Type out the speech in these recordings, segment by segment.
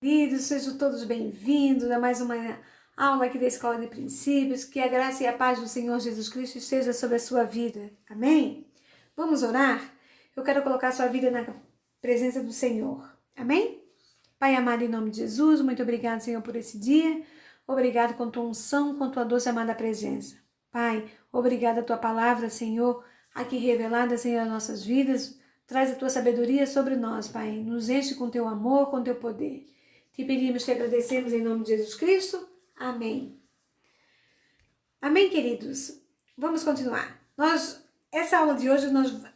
queridos, sejam todos bem-vindos a mais uma aula aqui da Escola de Princípios. Que a graça e a paz do Senhor Jesus Cristo esteja sobre a sua vida. Amém? Vamos orar? Eu quero colocar a sua vida na presença do Senhor. Amém? Pai amado, em nome de Jesus, muito obrigado, Senhor, por esse dia. Obrigado com tua unção, com tua doce e amada presença. Pai, obrigado a tua palavra, Senhor, aqui revelada, Senhor, nas nossas vidas. Traz a tua sabedoria sobre nós, Pai. Nos enche com teu amor, com teu poder. Te pedimos, te agradecemos em nome de Jesus Cristo. Amém. Amém, queridos. Vamos continuar. Essa aula de hoje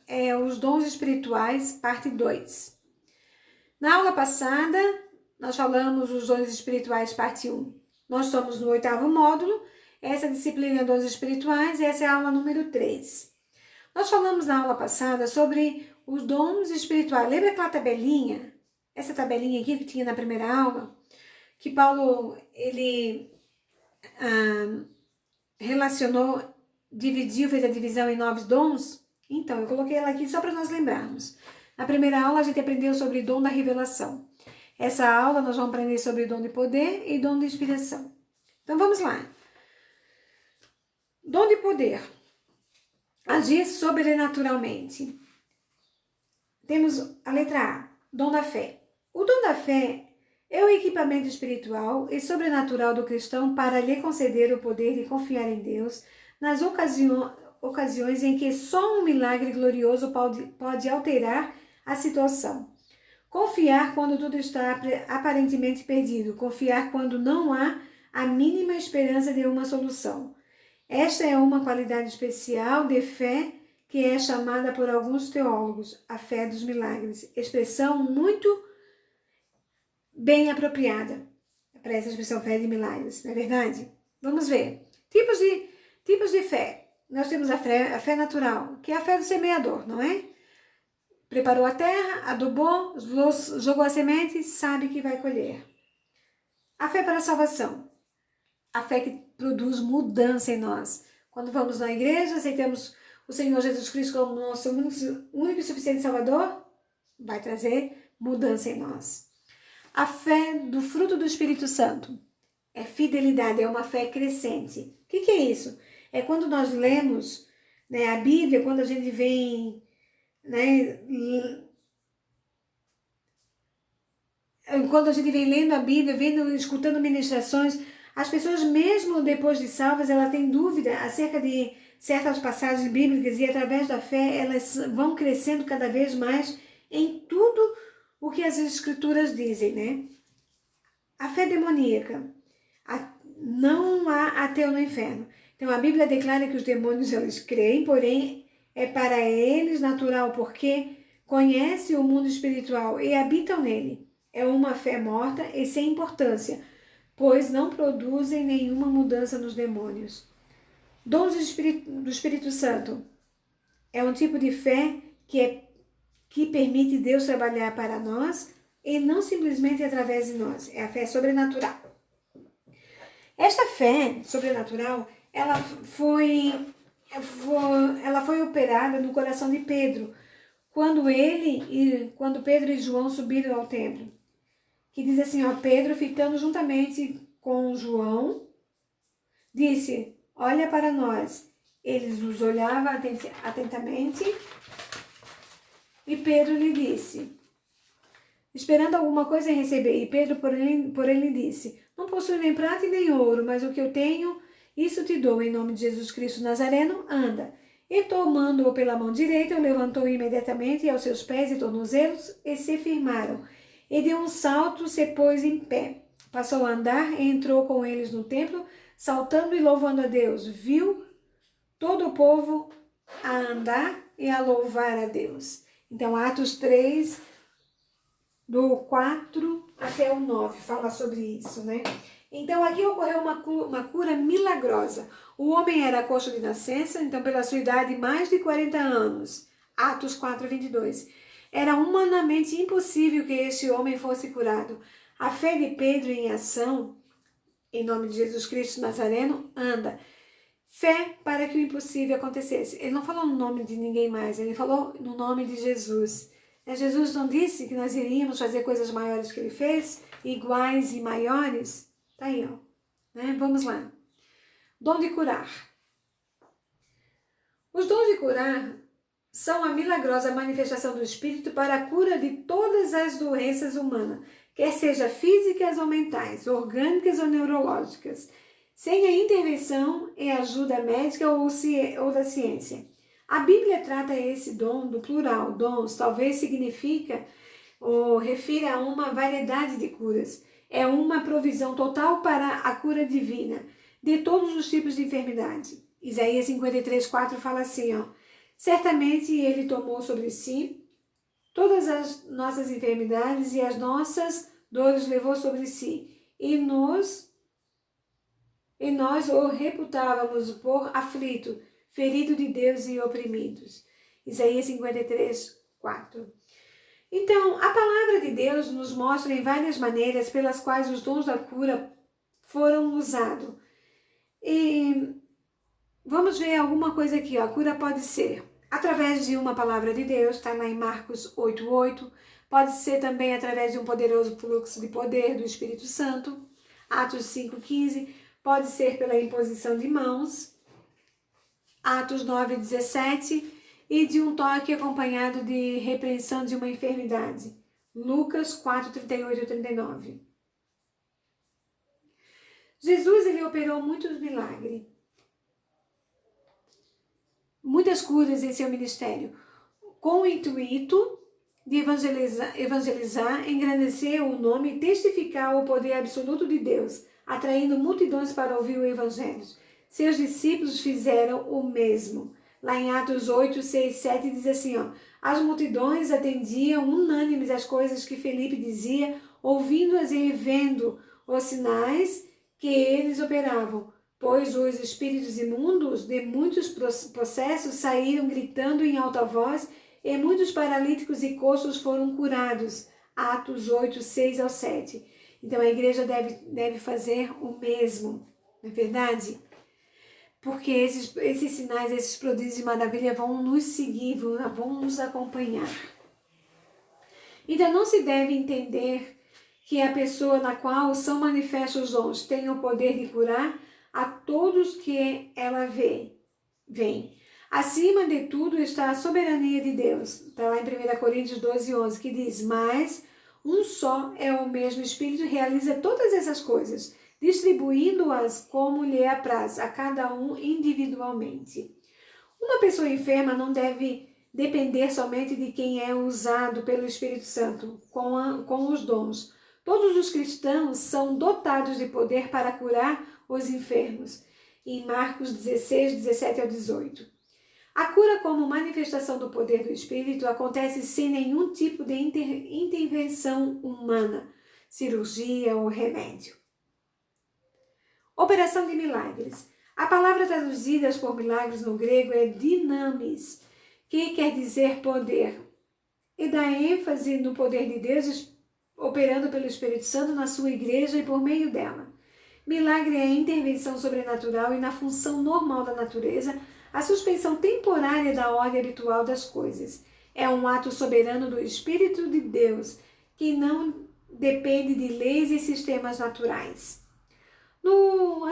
é os dons espirituais, parte 2. Na aula passada, nós falamos os dons espirituais, parte 1. Nós estamos no 8º módulo. Essa disciplina é dons espirituais e essa é a aula número 3. Nós falamos na aula passada sobre os dons espirituais. Lembra aquela tabelinha? Essa tabelinha aqui que tinha na primeira aula? Que Paulo, ele relacionou, fez a divisão em 9 dons? Então, eu coloquei ela aqui só para nós lembrarmos. Na primeira aula, a gente aprendeu sobre o dom da revelação. Essa aula, nós vamos aprender sobre o dom de poder e dom de inspiração. Então, vamos lá. Dom de poder. Agir sobrenaturalmente. Temos a letra A, dom da fé. O dom da fé é o equipamento espiritual e sobrenatural do cristão para lhe conceder o poder de confiar em Deus nas ocasiões em que só um milagre glorioso pode alterar a situação. Confiar quando tudo está aparentemente perdido. Confiar quando não há a mínima esperança de uma solução. Esta é uma qualidade especial de fé que é chamada por alguns teólogos a fé dos milagres, expressão muito bem apropriada para essa expressão fé de milagres, não é verdade? Vamos ver. Tipos de fé. Nós temos a fé natural, que é a fé do semeador, não é? Preparou a terra, adubou, jogou a semente, sabe que vai colher. A fé para a salvação. A fé que produz mudança em nós. Quando vamos na igreja, aceitamos o Senhor Jesus Cristo como nosso único e suficiente Salvador, vai trazer mudança em nós. A fé do fruto do Espírito Santo é fidelidade, é uma fé crescente. O que é isso? É quando nós lemos, né, a Bíblia, quando a gente vem, né, quando a gente vem lendo a Bíblia, escutando ministrações, as pessoas, mesmo depois de salvas, elas têm dúvida acerca de certas passagens bíblicas e, através da fé, elas vão crescendo cada vez mais em tudo o que as Escrituras dizem, né? A fé demoníaca. Não há ateu no inferno. Então, a Bíblia declara que os demônios, eles creem, porém, é para eles natural, porque conhecem o mundo espiritual e habitam nele. É uma fé morta e sem importância, pois não produzem nenhuma mudança nos demônios. Dons do Espírito Santo é um tipo de fé que permite Deus trabalhar para nós e não simplesmente através de nós. É a fé sobrenatural. Esta fé sobrenatural, ela foi operada no coração de Pedro, quando Pedro e João subiram ao templo. Que diz assim, ó, Pedro, ficando juntamente com João, disse, olha para nós. Eles os olhavam atentamente e Pedro lhe disse, esperando alguma coisa em receber. E Pedro, porém, lhe disse, não possuo nem prata e nem ouro, mas o que eu tenho, isso te dou. Em nome de Jesus Cristo Nazareno, anda. E tomando-o pela mão direita, o levantou imediatamente aos seus pés e tornozelos, e se firmaram. E de um salto se pôs em pé. Passou a andar e entrou com eles no templo, saltando e louvando a Deus. Viu todo o povo a andar e a louvar a Deus. Então, Atos 3, do 4 até o 9, fala sobre isso, né? Então, aqui ocorreu uma cura milagrosa. O homem era coxo de nascença, então, pela sua idade, mais de 40 anos. Atos 4, 22. Era humanamente impossível que este homem fosse curado. A fé de Pedro em ação, em nome de Jesus Cristo Nazareno, anda. Fé para que o impossível acontecesse. Ele não falou no nome de ninguém mais, ele falou no nome de Jesus. Jesus não disse que nós iríamos fazer coisas maiores que ele fez? Iguais e maiores? Tá aí, ó. Né? Vamos lá. Dom de curar. Os dons de curar são a milagrosa manifestação do Espírito para a cura de todas as doenças humanas, quer sejam físicas ou mentais, orgânicas ou neurológicas, sem a intervenção e ajuda médica ou da ciência. A Bíblia trata esse dom do plural, dons, talvez significa ou refira a uma variedade de curas. É uma provisão total para a cura divina de todos os tipos de enfermidade. Isaías 53:4 fala assim, ó: certamente ele tomou sobre si todas as nossas enfermidades e as nossas dores levou sobre si, e nós o reputávamos por aflito, ferido de Deus e oprimidos. Isaías 53:4. Então, a palavra de Deus nos mostra em várias maneiras pelas quais os dons da cura foram usados. E vamos ver alguma coisa aqui, ó. A cura pode ser através de uma palavra de Deus, está lá em Marcos 8:8. Pode ser também através de um poderoso fluxo de poder do Espírito Santo, Atos 5:15. Pode ser pela imposição de mãos, Atos 9:17. E de um toque acompanhado de repreensão de uma enfermidade, Lucas 4:38-39. Jesus, ele operou muitos milagres, muitas curas em seu ministério, com o intuito de evangelizar, engrandecer o nome e testificar o poder absoluto de Deus, atraindo multidões para ouvir o evangelho. Seus discípulos fizeram o mesmo. Lá em Atos 8, 6, 7 diz assim, ó: as multidões atendiam unânimes às coisas que Felipe dizia, ouvindo-as e vendo os sinais que eles operavam, pois os espíritos imundos de muitos possessos saíram gritando em alta voz e muitos paralíticos e coxos foram curados. Atos 8, 6 ao 7. Então a igreja deve fazer o mesmo, não é verdade? Porque esses sinais, esses prodígios de maravilha vão nos seguir, vão nos acompanhar. Então não se deve entender que a pessoa na qual são manifestos os dons tem o poder de curar a todos que ela vem. Acima de tudo está a soberania de Deus. Está lá em 1 Coríntios 12:11, que diz: mas um só é o mesmo Espírito e realiza todas essas coisas, distribuindo-as como lhe apraz, a cada um individualmente. Uma pessoa enferma não deve depender somente de quem é usado pelo Espírito Santo com os dons. Todos os cristãos são dotados de poder para curar os enfermos. Em Marcos 16, 17 ao 18. A cura como manifestação do poder do Espírito acontece sem nenhum tipo de intervenção humana, cirurgia ou remédio. Operação de milagres. A palavra traduzida por milagres no grego é dinamis, que quer dizer poder, e dá ênfase no poder de Deus operando pelo Espírito Santo na sua igreja e por meio dela. Milagre é a intervenção sobrenatural e na função normal da natureza, a suspensão temporária da ordem habitual das coisas. É um ato soberano do Espírito de Deus, que não depende de leis e sistemas naturais. No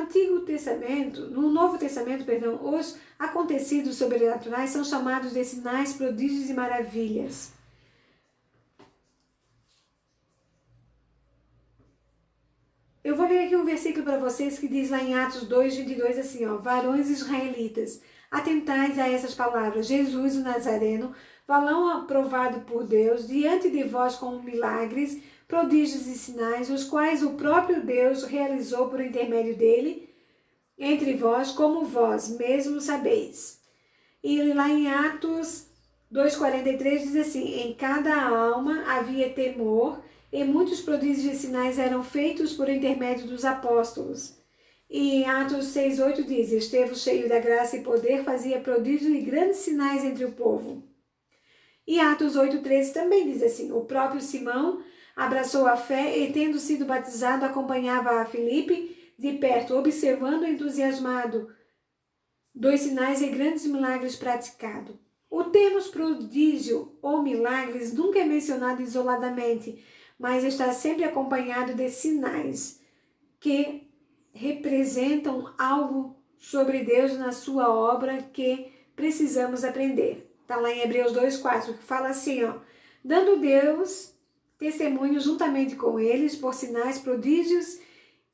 Novo Testamento, os acontecidos sobrenaturais são chamados de sinais, prodígios e maravilhas. Eu vou ler aqui um versículo para vocês que diz lá em Atos 2:22 assim, ó: varões israelitas, atentais a essas palavras, Jesus o Nazareno, valão aprovado por Deus, diante de vós com milagres, prodígios e sinais, os quais o próprio Deus realizou por intermédio dele, entre vós, como vós mesmos sabeis. E lá em Atos 2:43 diz assim: em cada alma havia temor, e muitos prodígios e sinais eram feitos por intermédio dos apóstolos. E em Atos 6:8 diz: Estevão, cheio da graça e poder, fazia prodígios e grandes sinais entre o povo. E Atos 8:13 também diz assim: o próprio Simão abraçou a fé e, tendo sido batizado, acompanhava a Filipe de perto, observando entusiasmado dos sinais e grandes milagres praticados. O termo prodígio ou milagres nunca é mencionado isoladamente, mas está sempre acompanhado de sinais que representam algo sobre Deus na sua obra que precisamos aprender. Está lá em Hebreus 2,4, que fala assim, ó, dando Deus testemunho juntamente com eles por sinais, prodígios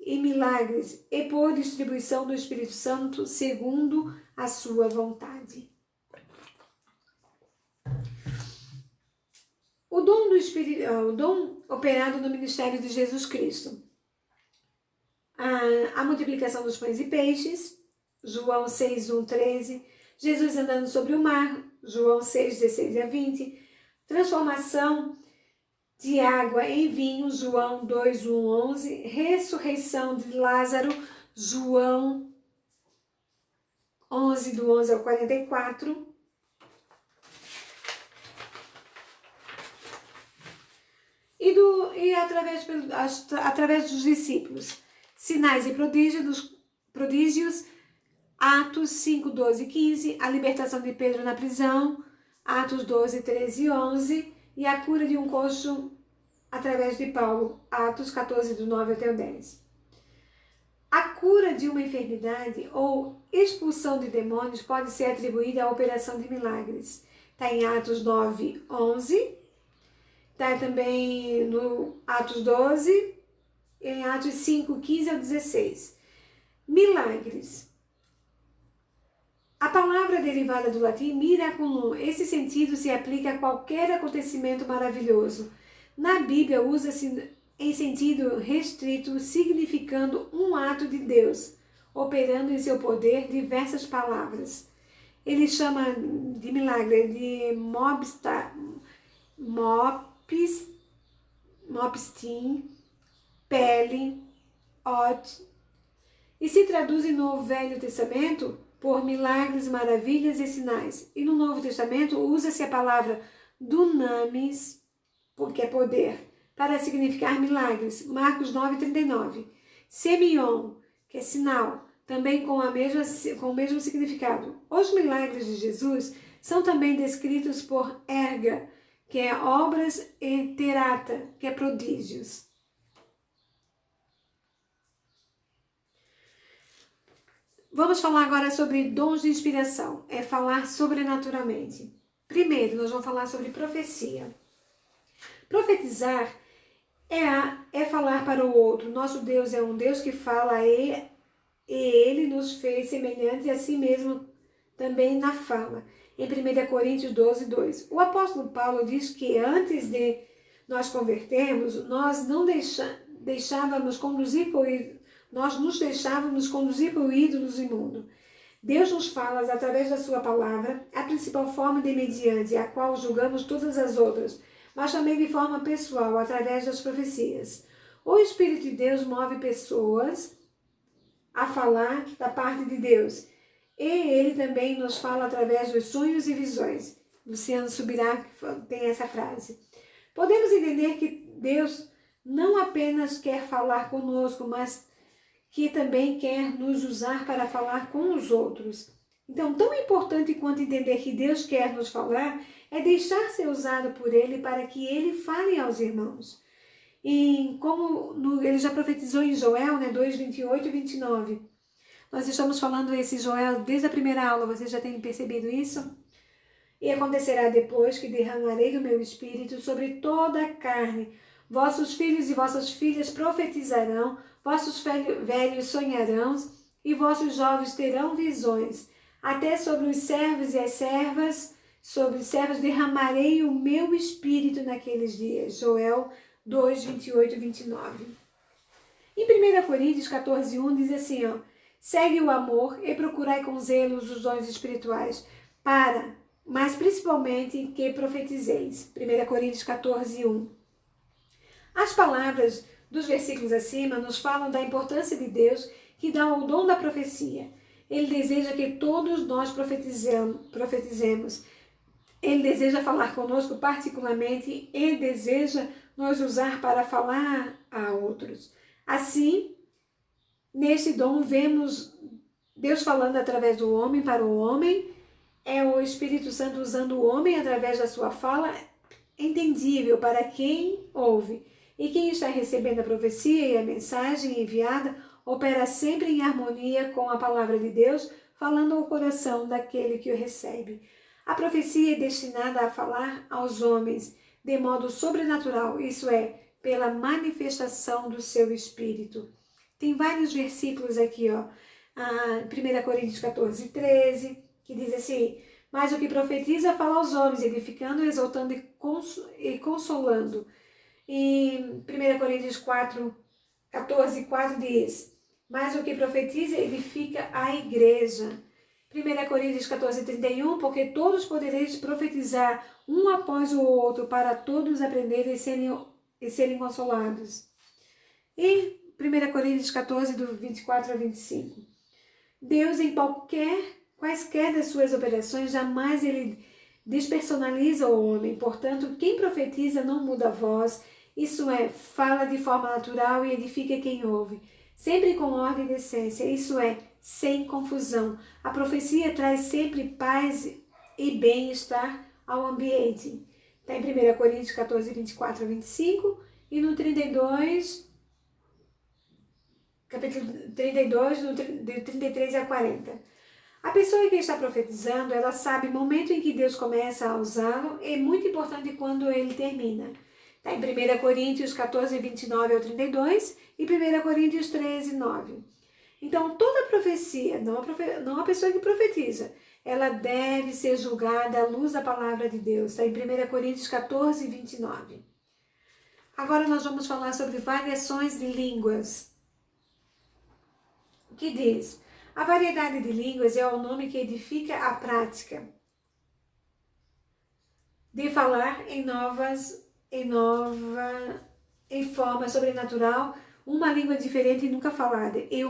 e milagres e por distribuição do Espírito Santo segundo a sua vontade. O dom operado no ministério de Jesus Cristo. A multiplicação dos pães e peixes, João 6:1-13, Jesus andando sobre o mar, João 6:16-20, transformação de água em vinho, João 2:1-11, ressurreição de Lázaro, João 11:11-44, e através dos discípulos, sinais e prodígios, Atos 5:12-15, a libertação de Pedro na prisão, Atos 12:13-11, e a cura de um coxo através de Paulo, Atos 14:9-10. A cura de uma enfermidade ou expulsão de demônios pode ser atribuída à operação de milagres. Está em Atos 9:11, está também no Atos 12, em Atos 5:15-16. Milagres. A palavra derivada do latim miraculum, esse sentido se aplica a qualquer acontecimento maravilhoso. Na Bíblia usa-se em sentido restrito, significando um ato de Deus, operando em seu poder diversas palavras. Ele chama de milagre de mopstim, pele, ot, e se traduz no Velho Testamento por milagres, maravilhas e sinais. E no Novo Testamento usa-se a palavra dunamis, porque é poder, para significar milagres. Marcos 9:39. Semeion, que é sinal, também com o mesmo significado. Os milagres de Jesus são também descritos por erga, que é obras, e terata, que é prodígios. Vamos falar agora sobre dons de inspiração, é falar sobrenaturalmente. Primeiro, nós vamos falar sobre profecia. Profetizar é falar para o outro. Nosso Deus é um Deus que fala e Ele nos fez semelhante a si mesmo também na fala. Em 1 Coríntios 12:2. O apóstolo Paulo diz que antes de nós convertermos, nós nos deixávamos conduzir por ídolos imundos. Deus nos fala através da sua palavra, a principal forma de mediante a qual julgamos todas as outras, mas também de forma pessoal, através das profecias. O Espírito de Deus move pessoas a falar da parte de Deus. E Ele também nos fala através dos sonhos e visões. Luciano Subirá tem essa frase. Podemos entender que Deus não apenas quer falar conosco, mas que também quer nos usar para falar com os outros. Então, tão importante quanto entender que Deus quer nos falar é deixar ser usado por Ele para que Ele fale aos irmãos. E como ele já profetizou em Joel, 2:28-29. Nós estamos falando esse Joel desde a primeira aula, vocês já têm percebido isso? E acontecerá depois que derramarei do meu espírito sobre toda a carne. Vossos filhos e vossas filhas profetizarão, vossos velhos sonharão, e vossos jovens terão visões. Até sobre os servos e as servas, sobre os servos derramarei o meu espírito naqueles dias. Joel 2:28-29. Em 1 Coríntios 14:1 diz assim, ó, segue o amor e procurai com zelo os dons espirituais, mas principalmente que profetizeis. 1 Coríntios 14:1. As palavras dos versículos acima nos falam da importância de Deus que dá o dom da profecia. Ele deseja que todos nós profetizemos. Ele deseja falar conosco particularmente e deseja nos usar para falar a outros. Assim, neste dom, vemos Deus falando através do homem para o homem é o Espírito Santo usando o homem através da sua fala entendível para quem ouve. E quem está recebendo a profecia e a mensagem enviada opera sempre em harmonia com a palavra de Deus, falando ao coração daquele que o recebe. A profecia é destinada a falar aos homens de modo sobrenatural, isso é, pela manifestação do seu Espírito. Tem vários versículos aqui, ó. 1 Coríntios 14, 13, que diz assim: mas o que profetiza fala aos homens, edificando, exaltando e consolando. E 1 Coríntios 4, 14, 4 diz: mas o que profetiza edifica a igreja. 1 Coríntios 14, 31, porque todos podereis profetizar um após o outro, para todos aprenderem e serem consolados. E 1 Coríntios 14, do 24 a 25. Deus, em quaisquer das suas operações, jamais ele despersonaliza o homem. Portanto, quem profetiza não muda a voz, isso é, fala de forma natural e edifica quem ouve, sempre com ordem e decência, isso é, sem confusão. A profecia traz sempre paz e bem-estar ao ambiente. Está em 1 Coríntios 14, 24 a 25 e no 32, capítulo 32, de 33 a 40. A pessoa que está profetizando, ela sabe o momento em que Deus começa a usá-lo, é muito importante quando ele termina. Está em 1 Coríntios 14, 29 ao 32 e 1 Coríntios 13, 9. Então, toda profecia, não a pessoa que profetiza, ela deve ser julgada à luz da palavra de Deus. Está em 1 Coríntios 14, 29. Agora nós vamos falar sobre variações de línguas. O que diz? A variedade de línguas é o nome que edifica a prática de falar em forma sobrenatural, uma língua diferente e nunca falada, e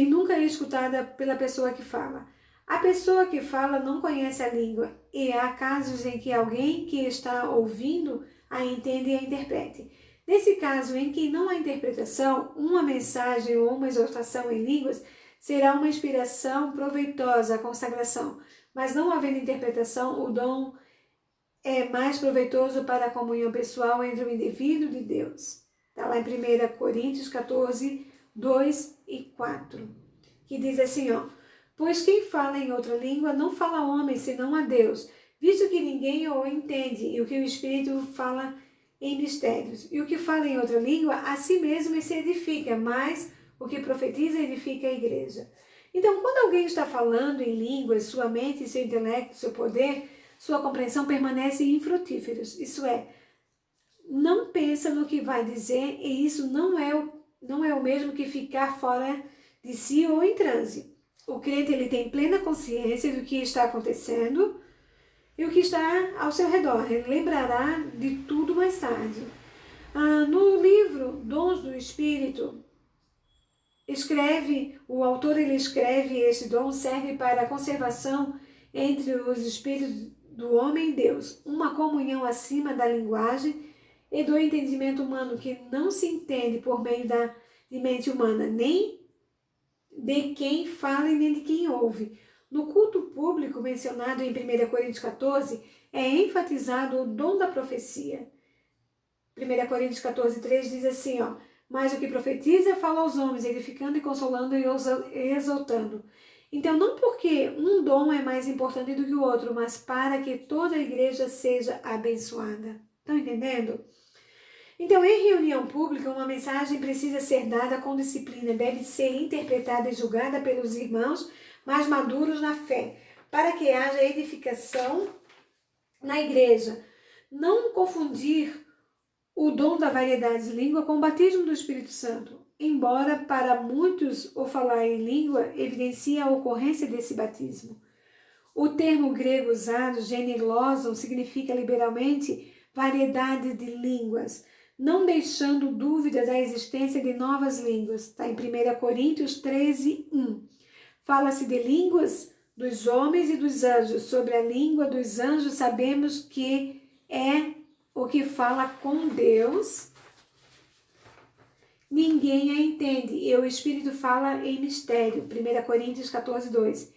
nunca escutada pela pessoa que fala. A pessoa que fala não conhece a língua, e há casos em que alguém que está ouvindo a entende e a interprete. Nesse caso em que não há interpretação, uma mensagem ou uma exortação em línguas será uma inspiração proveitosa à consagração, mas não havendo interpretação, o dom é mais proveitoso para a comunhão pessoal entre o indivíduo e Deus. Está lá em 1 Coríntios 14, 2 e 4, que diz assim, ó: pois quem fala em outra língua não fala a homem, senão a Deus, visto que ninguém o entende, e o que o Espírito fala em mistérios. E o que fala em outra língua, a si mesmo se edifica, mas o que profetiza edifica a igreja. Então, quando alguém está falando em línguas, sua mente, seu intelecto, seu poder, sua compreensão permanecem infrutíferos. Isso é, não pensa no que vai dizer, e isso não é o mesmo que ficar fora de si ou em transe. O crente ele tem plena consciência do que está acontecendo e o que está ao seu redor. Ele lembrará de tudo mais tarde. No livro Dons do Espírito, o autor escreve: esse dom serve para a conservação entre os espíritos do homem e Deus, uma comunhão acima da linguagem e do entendimento humano que não se entende por meio de mente humana, nem de quem fala e nem de quem ouve. No culto público mencionado em 1 Coríntios 14, é enfatizado o dom da profecia. 1 Coríntios 14, 3 diz assim, ó: mas o que profetiza fala aos homens, edificando e consolando e exaltando. Então, não porque um dom é mais importante do que o outro, mas para que toda a igreja seja abençoada. Estão entendendo? Então, em reunião pública, uma mensagem precisa ser dada com disciplina, deve ser interpretada e julgada pelos irmãos mais maduros na fé, para que haja edificação na igreja. Não confundir o dom da variedade de língua com o batismo do Espírito Santo, embora para muitos o falar em língua evidencie a ocorrência desse batismo. O termo grego usado, genegloson, significa literalmente variedade de línguas, não deixando dúvida da existência de novas línguas. Está em 1 Coríntios 13, 1. Fala-se de línguas dos homens e dos anjos. Sobre a língua dos anjos sabemos que é o que fala com Deus. Ninguém a entende, e o Espírito fala em mistério. 1 Coríntios 14, 2.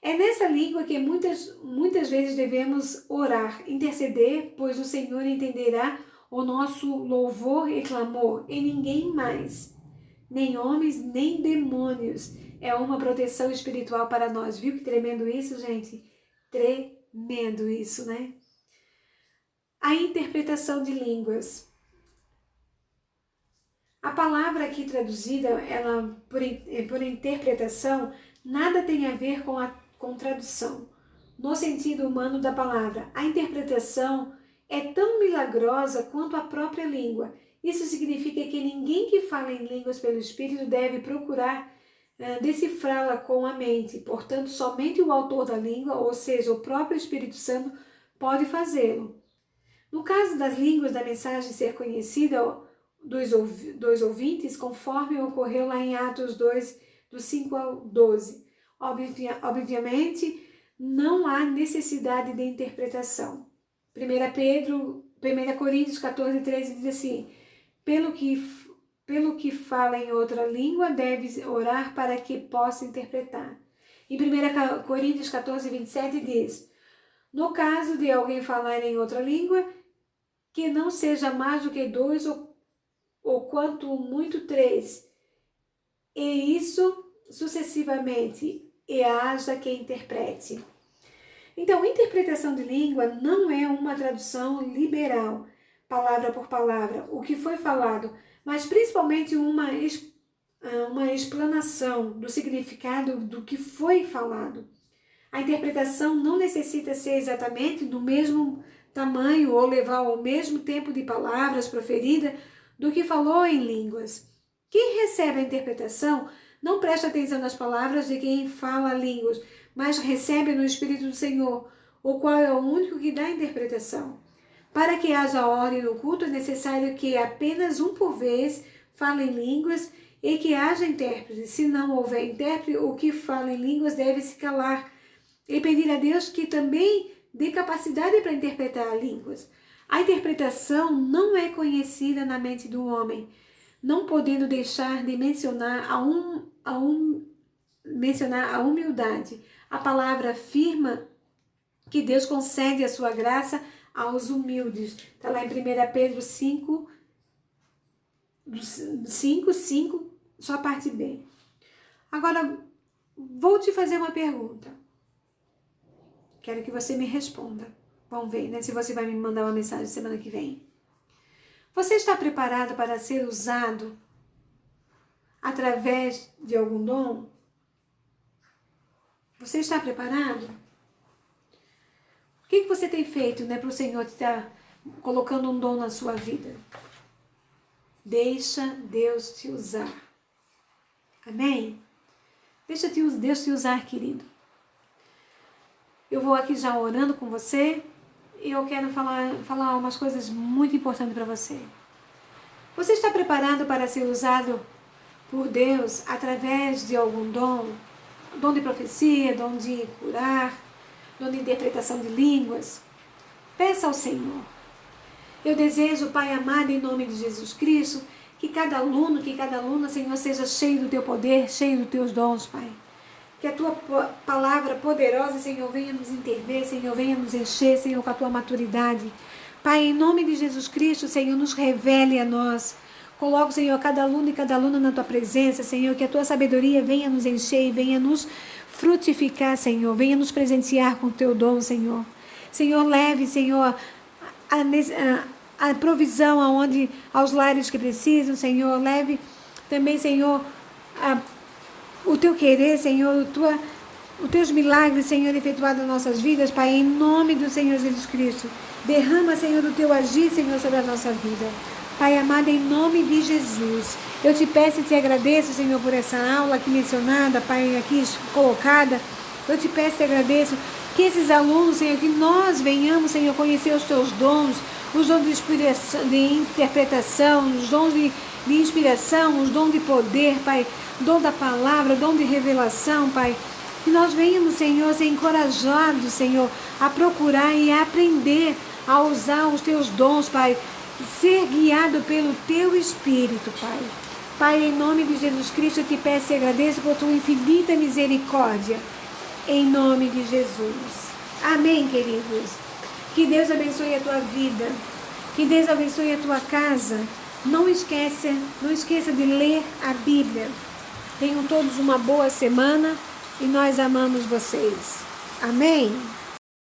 É nessa língua que muitas vezes devemos orar, interceder, pois o Senhor entenderá o nosso louvor e clamor, e ninguém mais, nem homens, nem demônios. É uma proteção espiritual para nós. Viu que tremendo isso, gente? Tremendo isso, né? A interpretação de línguas. A palavra aqui traduzida, ela por interpretação, nada tem a ver com tradução. No sentido humano da palavra, a interpretação é tão milagrosa quanto a própria língua. Isso significa que ninguém que fala em línguas pelo Espírito deve procurar decifrá-la com a mente. Portanto, somente o autor da língua, ou seja, o próprio Espírito Santo, pode fazê-lo. No caso das línguas da mensagem ser conhecida dos ouvintes, conforme ocorreu lá em Atos 2, do 5 ao 12. Obviamente, não há necessidade de interpretação. 1 Coríntios 14, 13 diz assim: pelo que fala em outra língua, deve orar para que possa interpretar. Em 1 Coríntios 14, 27 diz: no caso de alguém falar em outra língua, que não seja mais do que 2 ou quanto muito 3, e isso sucessivamente, e haja quem interprete. Então, interpretação de língua não é uma tradução liberal, palavra por palavra, o que foi falado, mas principalmente uma explanação do significado do que foi falado. A interpretação não necessita ser exatamente do mesmo tamanho ou levar o mesmo tempo de palavras proferidas do que falou em línguas. Quem recebe a interpretação não presta atenção nas palavras de quem fala línguas, mas recebe no Espírito do Senhor, o qual é o único que dá a interpretação. Para que haja ordem no culto, é necessário que apenas um por vez fale em línguas e que haja intérprete. Se não houver intérprete, o que fala em línguas deve se calar e pedir a Deus que também dê capacidade para interpretar línguas. A interpretação não é conhecida na mente do homem, não podendo deixar de mencionar mencionar a humildade. A palavra afirma que Deus concede a sua graça aos humildes. Está lá em 1 Pedro 5, 5, só a parte B. Agora, vou te fazer uma pergunta. Quero que você me responda. Vamos ver, né? Se você vai me mandar uma mensagem semana que vem. Você está preparado para ser usado através de algum dom? Você está preparado? O que você tem feito, né, para o Senhor estar colocando um dom na sua vida? Deixa Deus te usar. Amém? Deixa Deus te usar, querido. Eu vou aqui já orando com você e eu quero falar umas coisas muito importantes para você. Você está preparado para ser usado por Deus através de algum dom? Dom de profecia, dom de curar, dom de interpretação de línguas? Peça ao Senhor. Eu desejo, Pai amado, em nome de Jesus Cristo, que cada aluno, que cada aluna, Senhor, seja cheio do Teu poder, cheio dos Teus dons, Pai. Que a Tua palavra poderosa, Senhor, venha nos intervir, Senhor, venha nos encher, Senhor, com a Tua maturidade. Pai, em nome de Jesus Cristo, Senhor, nos revele a nós. Coloca, Senhor, cada aluno e cada aluna na Tua presença, Senhor, que a Tua sabedoria venha nos encher e venha nos frutificar, Senhor. Venha nos presentear com o Teu dom, Senhor. Senhor, leve, Senhor, a provisão aos lares que precisam, Senhor. Leve também, Senhor, o Teu querer, Senhor, os Teus milagres, Senhor, efetuados nas nossas vidas, Pai, em nome do Senhor Jesus Cristo. Derrama, Senhor, do Teu agir, Senhor, sobre a nossa vida. Pai amado, em nome de Jesus, eu te peço e te agradeço, Senhor, por essa aula aqui mencionada, Pai, aqui colocada. Eu te peço e te agradeço que esses alunos, Senhor, que nós venhamos, Senhor, conhecer os Teus dons, os dons de interpretação, os dons de inspiração, os dons de poder, Pai, dom da palavra, dom de revelação, Pai. Que nós venhamos, Senhor, ser encorajados, Senhor, a procurar e a aprender a usar os Teus dons, Pai. Ser guiado pelo Teu Espírito, Pai. Pai, em nome de Jesus Cristo, eu te peço e agradeço por Tua infinita misericórdia. em nome de Jesus. Amém, queridos? Que Deus abençoe a tua vida. Que Deus abençoe a tua casa. Não esqueça de ler a Bíblia. Tenham todos uma boa semana e nós amamos vocês. Amém?